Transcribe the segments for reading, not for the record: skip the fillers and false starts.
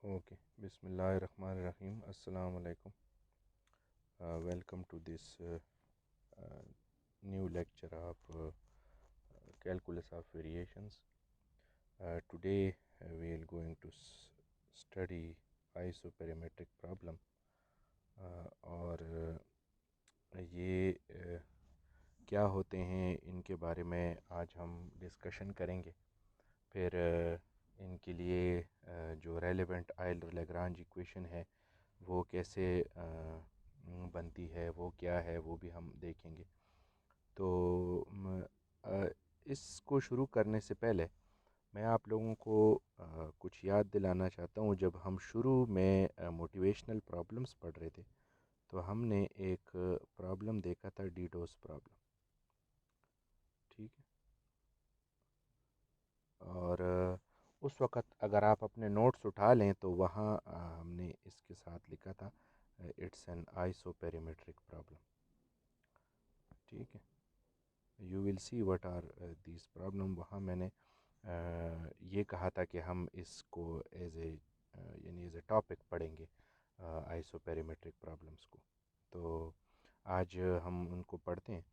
Okay, Bismillahirrahmanirrahim. Assalamu alaikum. Welcome to this new lecture of calculus of variations. Today we are going to study isoperimetric problem और ये क्या होते हैं इनके बारे में आज हम डिस्कशन करेंगे। फिर इनके लिए जो रेलेवेंट आयल लैग्रांज इक्वेशन है वो कैसे बनती है, वो क्या है, वो भी हम देखेंगे। तो अ, इसको शुरू करने से पहले मैं आप लोगों को कुछ याद दिलाना चाहता हूँ। जब हम शुरू में मोटिवेशनल प्रॉब्लम्स पढ़ रहे थे तो हमने एक प्रॉब्लम देखा था, डीडोस प्रॉब्लम। ठीक है। और उस वक़्त अगर आप अपने नोट्स उठा लें तो वहाँ हमने इसके साथ लिखा था इट्स एन आइसोपेरिमेट्रिक प्रॉब्लम। ठीक है। You will see what are these problem. वहाँ मैंने ये कहा था कि हम इसको एज ए यानी एज ए टॉपिक पढ़ेंगे आइसोपेरिमेट्रिक प्रॉब्लम्स को। तो आज हम उनको पढ़ते हैं।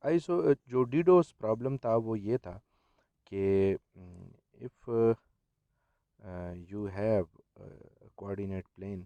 आइसो जो डीडोस प्रॉब्लम था वो ये था कि if you have a coordinate plane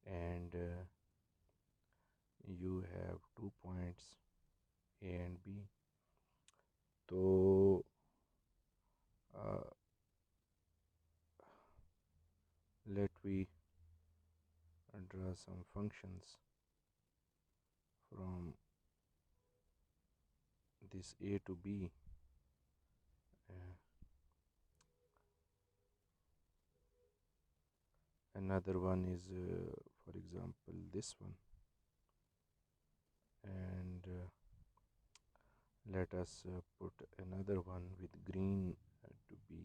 and you have 2 points A and B, तो uh, let we draw some functions from this A to B. uh, Another one is for example this one, and let us put another one with green to be,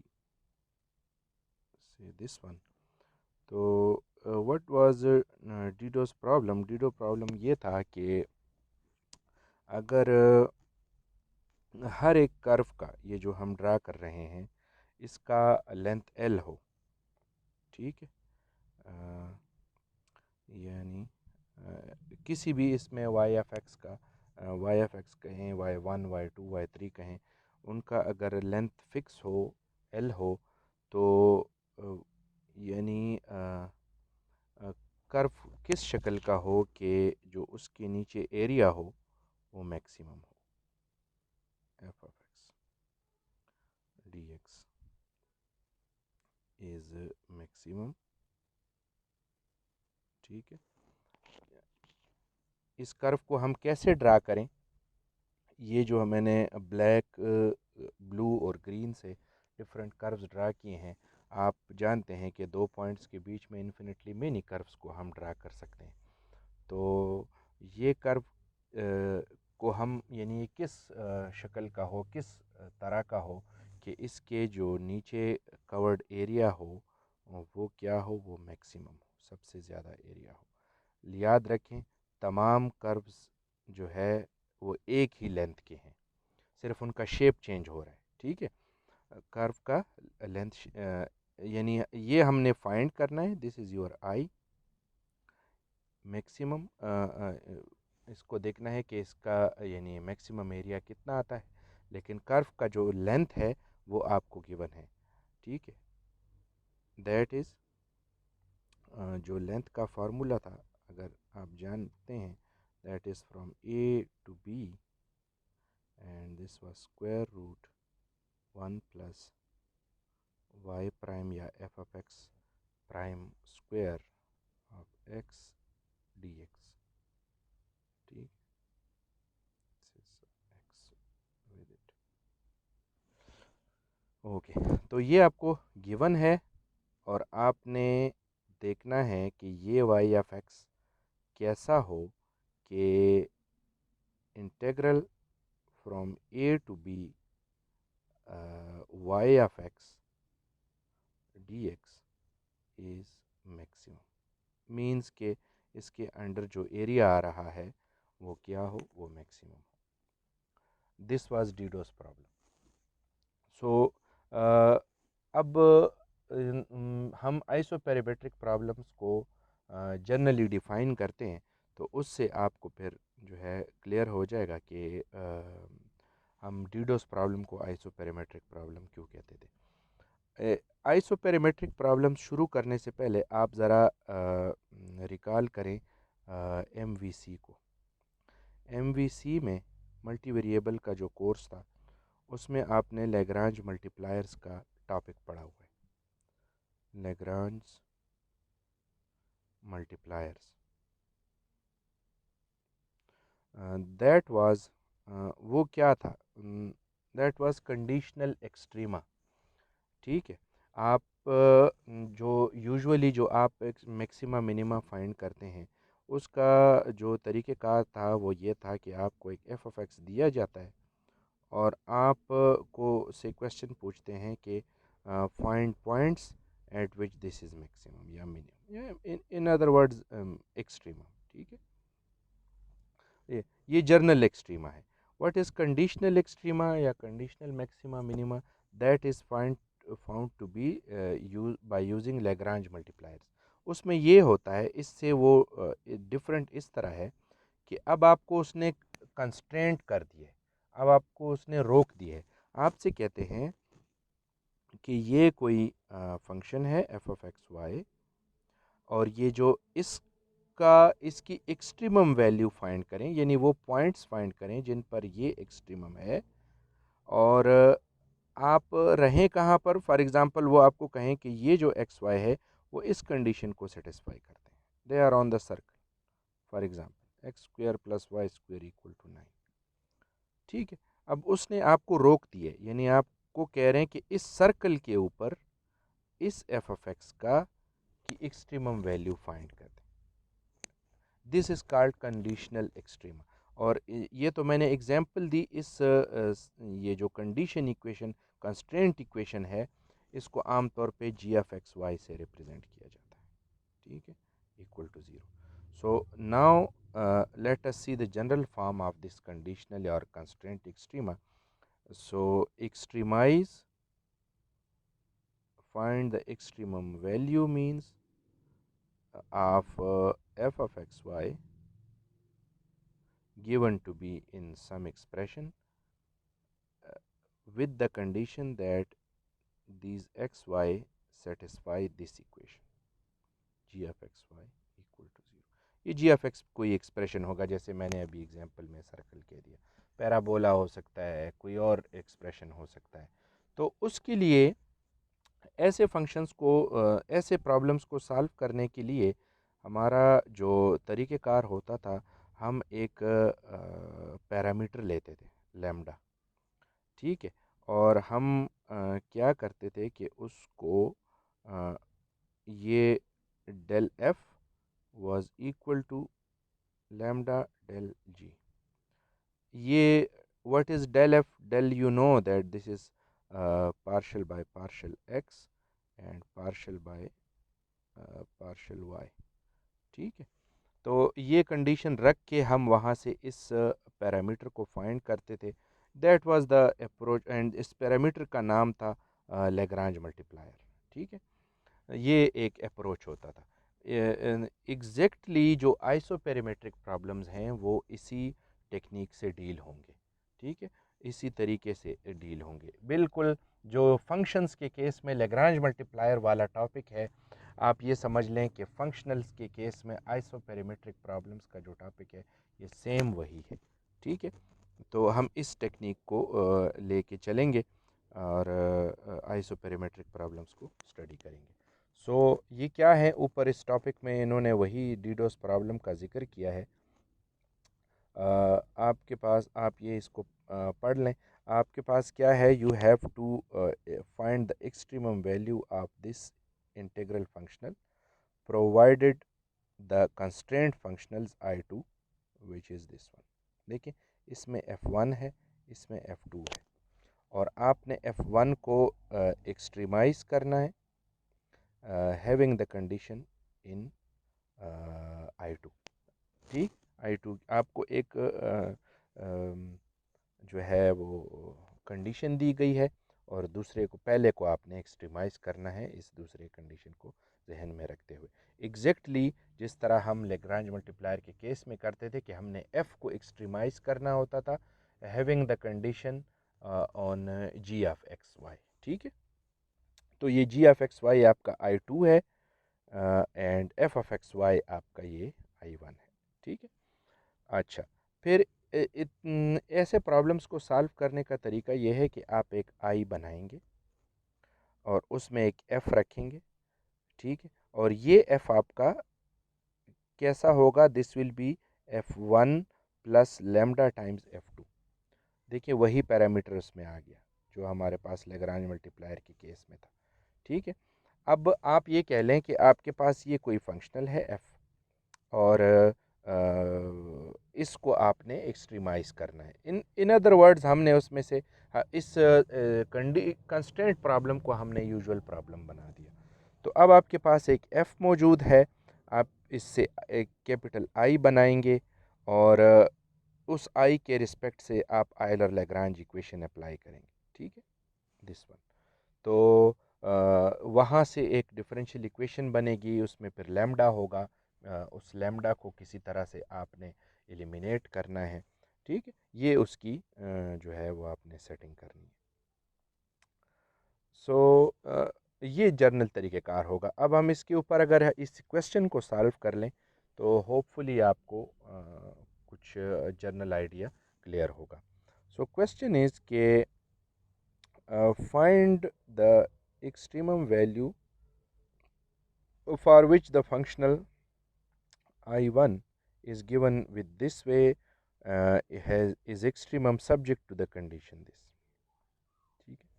say, this one. तो what was DDoS problem? Dido problem ये था कि अगर हर एक curve का, ये जो हम ड्रा कर रहे हैं, इसका लेंथ एल हो। ठीक है। यानी किसी भी इसमें वाई एफ एक्स का, वाई एफ एक्स कहें, Y one, Y two, Y three कहें, उनका अगर लेंथ फिक्स हो, एल हो, तो यानी कर्व किस शक्ल का हो कि जो उसके नीचे एरिया हो वो मैक्सिमम हो, F of X D X is maximum. ठीक है। इस कर्व को हम कैसे ड्रा करें? ये जो मैंने ब्लैक, ब्लू और ग्रीन से डिफरेंट कर्व्स ड्रा किए हैं, आप जानते हैं कि 2 पॉइंट्स के बीच में इन्फिनिटली मेनी कर्व्स को हम ड्रा कर सकते हैं। तो ये कर्व को हम, यानी किस शक्ल का हो, किस तरह का हो कि इसके जो नीचे कवर्ड एरिया हो वो क्या हो, वो मैक्सिमम हो, सबसे ज़्यादा एरिया हो। याद रखें, तमाम कर्व्स जो है वो एक ही लेंथ के हैं, सिर्फ उनका शेप चेंज हो रहा है। ठीक है। कर्व का लेंथ यानी ये हमने फाइंड करना है। This is your I maximum. इसको देखना है कि इसका यानी मैक्सिमम एरिया कितना आता है, लेकिन कर्व का जो लेंथ है वो आपको गिवन है। ठीक है। दैट इज़ जो लेंथ का फार्मूला था, अगर आप जानते हैं, that is from A to B, and this was square root 1 + Y prime या F of X prime square of X D X. ठीक। X with it. ओके, तो ये आपको गिवन है और आपने देखना है कि ये वाई एफ एक्स कैसा हो कि integral from A to B Y F X D X is maximum. Means के इसके अंडर जो एरिया आ रहा है वो क्या हो, वो मैक्सिमम हो। This was Dido's problem. So अब हम आइसोपेरिमेट्रिक प्रॉब्लम्स को जनरली डिफ़ाइन करते हैं, तो उससे आपको फिर जो है क्लियर हो जाएगा कि हम डीडोस प्रॉब्लम को आइसोपेरिमेट्रिक प्रॉब्लम क्यों कहते थे। आइसोपेरिमेट्रिक प्रॉब्लम शुरू करने से पहले आप ज़रा रिकॉल करें एमवीसी को। एमवीसी में मल्टी वेरिएबल का जो कोर्स था, उसमें आपने लैग्रांज मल्टीप्लायर्स का टॉपिक पढ़ा हुआ है। लैग्रांज मल्टीप्लायर्स, दैट वाज, वो क्या था, दैट वाज कंडीशनल एक्सट्रीमा। ठीक है। आप जो यूजुअली जो आप एक मैक्सिमा मिनिमा फाइंड करते हैं, उसका जो तरीक़ेकार था वो ये था कि आपको एक एफ ऑफ एक्स दिया जाता है और आप को से क्वेश्चन पूछते हैं कि find points at which this is maximum या मिनिमम, या इन अदर वर्ड्स एक्सट्रीमा। ठीक है। ये जर्नल एक्सट्रीमा है। व्हाट इज़ कंडीशनल एक्सट्रीमा या conditional maxima minima? That is found to be use by using Lagrange multipliers. उसमें ये होता है, इससे वो डिफरेंट इस तरह है कि अब आपको उसने कंस्ट्रेंट कर दिए, अब आपको उसने रोक दिए है। आपसे कहते हैं कि ये कोई फंक्शन है एफ ऑफ एक्स वाई, और ये जो इसकी एक्सट्रीमम वैल्यू फाइंड करें, यानी वो पॉइंट्स फाइंड करें जिन पर ये एक्सट्रीमम है, और आप रहें कहाँ पर। फॉर एग्ज़ाम्पल वो आपको कहें कि ये जो एक्स वाई है वो इस कंडीशन को सेटिस्फाई करते हैं, they are on the circle. For example X square plus Y square equal to 9। ठीक है। अब उसने आपको रोक दिए, यानी आपको कह रहे हैं कि इस सर्कल के ऊपर इस एफ ऑफ एक्स का की एक्सट्रीमम वैल्यू फाइंड कर दें। This is called conditional extrema. और ये तो मैंने एग्जांपल दी। ये जो कंडीशन इक्वेशन, कंस्ट्रेंट इक्वेशन है, इसको आमतौर पे जी एफ एक्स वाई से रिप्रेजेंट किया जाता है। ठीक है, equal to zero. So now let us see the general form of this conditional or constraint extrema. So extremize, find the extremum value means of f of x y given to be in some expression with the condition that these x y satisfy this equation g of x y equal to 0. ये जी F x कोई expression होगा, जैसे मैंने अभी example में circle कह दिया, parabola हो सकता है, कोई और एक्सप्रेशन हो सकता है। तो उसके लिए ऐसे फंक्शंस को, ऐसे प्रॉब्लम्स को सॉल्व करने के लिए हमारा जो तरीक़ेकार होता था, हम एक पैरामीटर लेते थे लैम्डा। ठीक है। और हम क्या करते थे कि उसको ये del F was equal to lambda del G. ये what is del F? Del, you know that this is partial by partial X and partial by partial Y. ठीक है। तो ये कंडीशन रख के हम वहाँ से इस पैरामीटर को फाइंड करते थे। That was the approach, and इस पैरामीटर का नाम था लैग्रांज मल्टीप्लायर। ठीक है। ये एक अप्रोच होता था। एग्जैक्टली जो आइसोपेरिमेट्रिक प्रॉब्लम्स हैं वो इसी टेक्निक से डील होंगे। ठीक है, इसी तरीके से डील होंगे। बिल्कुल जो फंक्शंस के केस में लैग्रांज मल्टीप्लायर वाला टॉपिक है, आप ये समझ लें कि फंक्शनल्स के केस में आइसोपेरिमेट्रिक प्रॉब्लम्स का जो टॉपिक है ये सेम वही है। ठीक है। तो हम इस टेक्निक को लेके चलेंगे और आइसोपेरिमेट्रिक प्रॉब्लम्स को स्टडी करेंगे। सो ये क्या है, ऊपर इस टॉपिक में इन्होंने वही डीडोस प्रॉब्लम का जिक्र किया है। आपके पास, आप ये इसको पढ़ लें। आपके पास क्या है, you have to find the extremum value of this integral functional provided the constraint functionals I2 which is this one. देखिए, इसमें F1 है, इसमें F2 है, और आपने F1 को एक्सट्रीमाइज करना है having the condition in I2। ठीक, I2 आपको एक जो है वो कंडीशन दी गई है, और दूसरे को, पहले को आपने एक्सट्रीमाइज़ करना है इस दूसरे कंडीशन को जहन में रखते हुए। एग्जैक्टली जिस तरह हम लेग्रांज मल्टीप्लायर के केस में करते थे कि हमने f को एक्सट्रीमाइज़ करना होता था having the condition on g of X Y. ठीक है, तो ये g ऑफ एक्स वाई आपका I2 है and f of X Y आपका ये I1 है। ठीक है, अच्छा, फिर ऐसे प्रॉब्लम्स को सॉल्व करने का तरीका ये है कि आप एक I बनाएंगे और उसमें एक f रखेंगे। ठीक है, और ये f आपका कैसा होगा, this will be f1 plus lambda times f2। देखिए वही पैरामीटर उसमें आ गया जो हमारे पास लेग्रांज मल्टीप्लायर के केस में था। ठीक है, अब आप ये कह लें कि आपके पास ये कोई फंक्शनल है f और इसको आपने एक्सट्रीमाइज़ करना है। इन अदर वर्ड्स हमने उसमें से इस कंस्ट्रेंट प्रॉब्लम को हमने यूजुअल प्रॉब्लम बना दिया। तो अब आपके पास एक f मौजूद है, आप इससे एक कैपिटल I बनाएंगे और उस I के रिस्पेक्ट से आप आयलर लैग्रांज इक्वेशन अप्लाई करेंगे। ठीक है, दिस वन। तो वहाँ से एक डिफरेंशियल इक्वेशन बनेगी, उसमें फिर लैम्डा होगा, उस लैम्डा को किसी तरह से आपने एलिमिनेट करना है। ठीक है, ये उसकी जो है वो आपने सेटिंग करनी है। सो ये जर्नल तरीक़ेकार होगा। अब हम इसके ऊपर अगर इस क्वेश्चन को सॉल्व कर लें तो होपफुली आपको कुछ जर्नल आइडिया क्लियर होगा। सो क्वेश्चन इज़ के find the extremum value for which the functional I1 is given with this way is extremum subject to the condition this। ठीक है,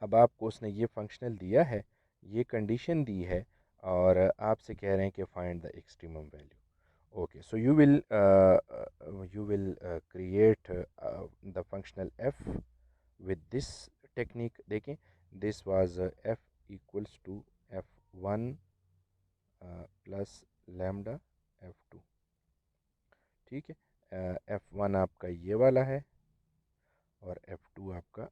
अब आपको उसने ये फंक्शनल दिया है, ये कंडीशन दी है और आपसे कह रहे हैं कि find the extremum value. Okay, so you will create the functional f with this technique। देखें, this was f equals to f1 plus lambda f2। ठीक है, f1 आपका ये वाला है और f2 आपका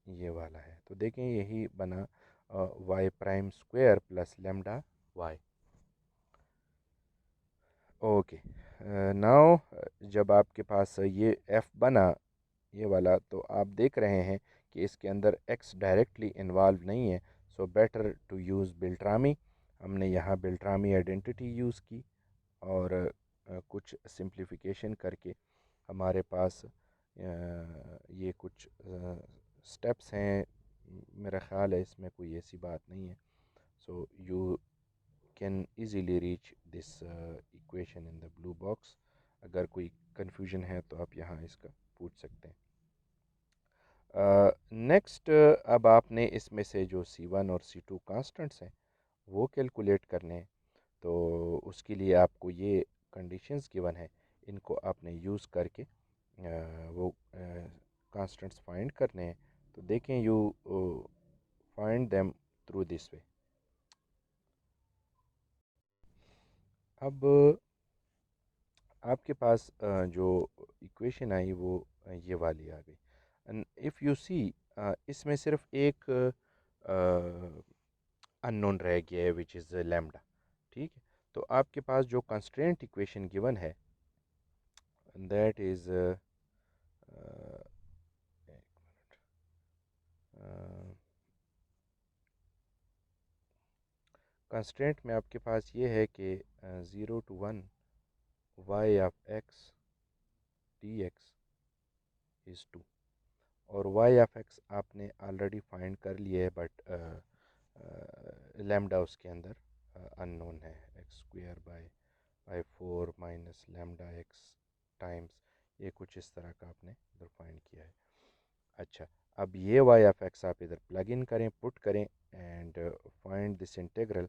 ये वाला है। तो देखें यही बना y prime square plus lambda y। Okay, now जब आपके पास ये f बना ये वाला, तो आप देख रहे हैं कि इसके अंदर x डायरेक्टली इन्वॉल्व नहीं है। So better to use Beltrami. हमने यहाँ बिल्ट्रामी आइडेंटिटी यूज़ की और कुछ सिंप्लिफिकेशन करके हमारे पास ये कुछ स्टेप्स हैं। मेरा ख़्याल है इसमें कोई ऐसी बात नहीं है। So you can easily reach this equation in the blue box. अगर कोई कन्फ्यूजन है तो आप यहाँ इसका पूछ सकते हैं। नेक्स्ट अब आपने इसमें से जो C1 और C2 कांस्टेंट्स हैं वो कैलकुलेट करने हैं। तो उसके लिए आपको ये कंडीशंस गिवन है, इनको आपने यूज़ करके वो कांस्टेंट्स फाइंड करने हैं। तो देखें, you find them through this way. अब आपके पास जो इक्वेशन आई वो ये वाली आ गई। एंड इफ़ यू सी इसमें सिर्फ एक अननोन रह गया है विच इज़ लैम्डा। ठीक है, तो आपके पास जो कंस्ट्रेंट इक्वेशन गिवन है दैट इज़ कंस्ट्रेंट में आपके पास ये है कि 0 to 1 y of x dx is 2 और y ऑफ x आपने ऑलरेडी फाइंड कर लिया है, बट लैम्डा उसके अंदर अननोन है। X square by 4 minus lambda x times, ये कुछ इस तरह का आपने इधर फाइंड किया है। अच्छा, अब ये y ऑफ x आप इधर प्लग इन करें, पुट करें and find this integral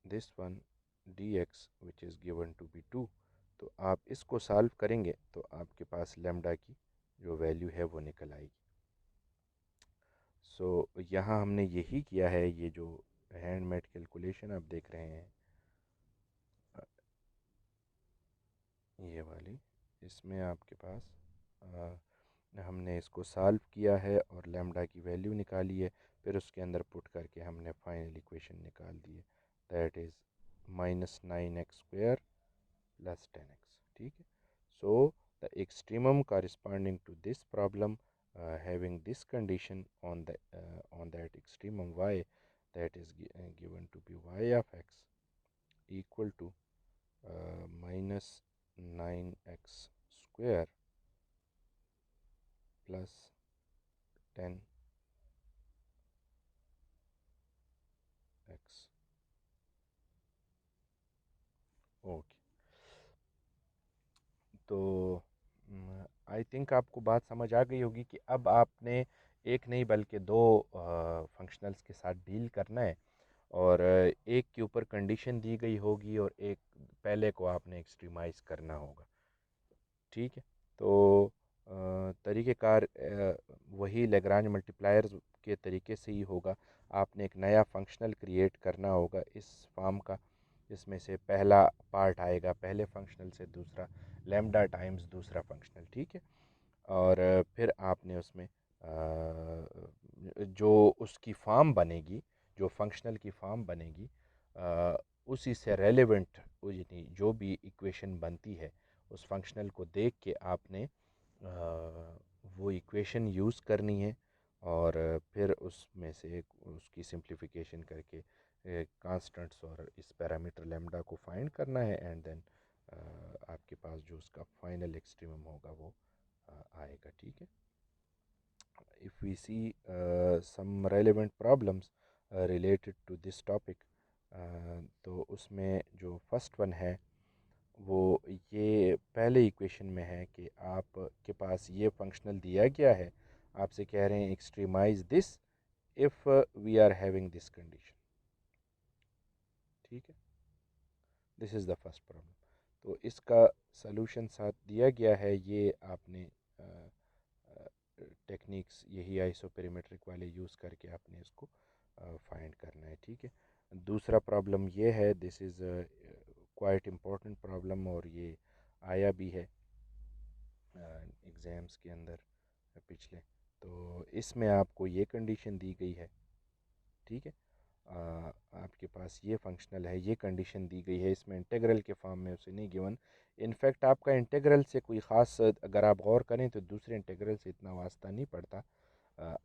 this one dx which is given to be 2। तो आप इसको सॉल्व करेंगे तो आपके पास लैम्डा की जो वैल्यू है वो निकल आएगी। सो यहाँ हमने यही किया है, ये जो हैंडमेड कैलकुलेशन आप देख रहे हैं ये वाली, इसमें आपके पास हमने इसको सॉल्व किया है और लैम्डा की वैल्यू निकाली है, फिर उसके अंदर पुट करके हमने फाइनल इक्वेशन निकाल दी है, दैट इज़ -9x² + 10x। ठीक है, so the extremum corresponding to this problem having this condition on that extremum y, that is given to be y of x equal to -9x² plus 10x। Okay, तो I think आपको बात समझ आ गई होगी कि अब आपने एक नहीं बल्कि दो फंक्शनल्स के साथ डील करना है, और एक के ऊपर कंडीशन दी गई होगी और एक पहले को आपने एक्सट्रीमाइज़ करना होगा। ठीक है, तो तरीक़ेकार वही लेग्रांज मल्टीप्लायर्स के तरीके से ही होगा। आपने एक नया फंक्शनल क्रिएट करना होगा इस फॉर्म का, जिसमें से पहला पार्ट आएगा पहले फंक्शनल से, दूसरा लैम्डा टाइम्स दूसरा फंक्शनल। ठीक है, और फिर आपने उसमें जो उसकी फॉर्म बनेगी, जो फंक्शनल की फॉर्म बनेगी, उसी से रेलेवेंट जो भी इक्वेशन बनती है उस फंक्शनल को देख के आपने वो इक्वेशन यूज़ करनी है, और फिर उसमें से उसकी सिंप्लीफिकेशन करके कांस्टेंट्स और इस पैरामीटर लैम्डा को फाइंड करना है, एंड देन आपके पास जो उसका फाइनल एक्सट्रीमम होगा वो आएगा। ठीक है, if we see some relevant problems related to this topic, तो उसमें जो फर्स्ट वन है वो ये पहले इक्वेशन में है कि आपके पास ये फंक्शनल दिया गया है, आपसे कह रहे हैं extremize this if we are having this condition. ठीक है, this is the first problem. तो इसका सलूशन साथ दिया गया है, ये आपने टेक्निक्स यही आइसोपेरिमेट्रिक वाले यूज़ करके आपने इसको फाइंड करना है। ठीक है, दूसरा प्रॉब्लम ये है, this is quite important problem, और ये आया भी है एग्ज़ाम्स के अंदर पिछले। तो इसमें आपको ये कंडीशन दी गई है। ठीक है, आपके पास ये फंक्शनल है, ये कंडीशन दी गई है, इसमें इंटीग्रल के फॉर्म में उसे नहीं गिवन। इनफैक्ट आपका इंटीग्रल से कोई ख़ास, अगर आप गौर करें तो दूसरे इंटीग्रल से इतना वास्ता नहीं पड़ता,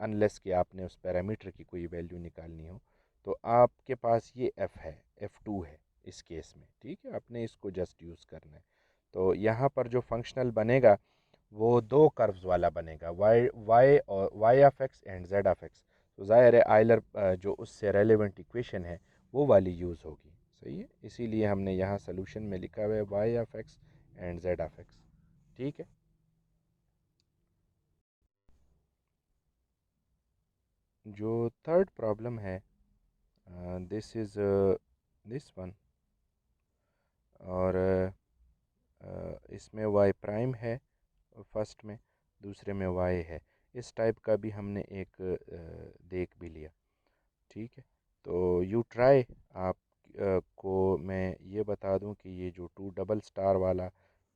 अनलेस कि आपने उस पैरामीटर की कोई वैल्यू निकालनी हो। तो आपके पास ये f है, f2 है इस केस में। ठीक है, आपने इसको जस्ट यूज़ करना है। तो यहाँ पर जो फंक्शनल बनेगा वो दो कर्व्स वाला बनेगा, y और y of x and z of x। तो ज़ाहिर है आयलर जो उससे रेलेवेंट इक्वेशन है वो वाली यूज़ होगी। सही है, इसीलिए हमने यहाँ सोल्यूशन में लिखा हुआ है y of x and z of x। ठीक है, जो थर्ड प्रॉब्लम है, दिस इज़ दिस वन, और इसमें y प्राइम है फर्स्ट में, दूसरे में y है। इस टाइप का भी हमने एक देख भी लिया। ठीक है, तो यू ट्राई, आप को मैं ये बता दूं कि ये जो 2 डबल स्टार वाला,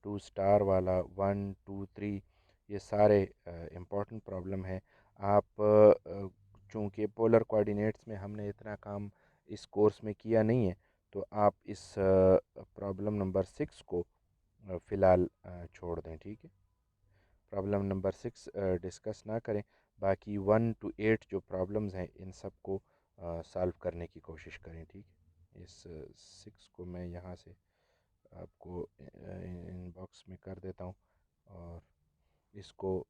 2 स्टार वाला, 1 2 3, ये सारे इम्पोर्टेंट प्रॉब्लम है। आप चूँकि पोलर कोऑर्डिनेट्स में हमने इतना काम इस कोर्स में किया नहीं है, तो आप इस प्रॉब्लम नंबर 6 को फ़िलहाल छोड़ दें। ठीक है, प्रॉब्लम नंबर 6 डिस्कस ना करें, बाकी 1 to 8 जो प्रॉब्लम्स हैं इन सब को सॉल्व करने की कोशिश करें। ठीक है, इस 6 को मैं यहाँ से आपको इनबॉक्स में कर देता हूँ, और इसको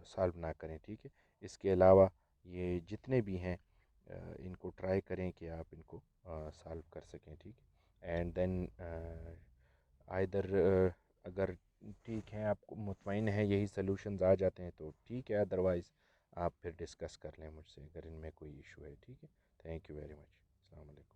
सॉल्व ना करें। ठीक है, इसके अलावा ये जितने भी हैं इनको ट्राई करें कि आप इनको सॉल्व कर सकें। ठीक है, एंड देन आइदर अगर ठीक है, आपको मुतमईन है यही सलूशंस आ जाते हैं तो ठीक है, अदरवाइज़ आप फिर डिस्कस कर लें मुझसे अगर इनमें कोई इशू है। ठीक है, थैंक यू वेरी मच, अस्सलाम वालेकुम।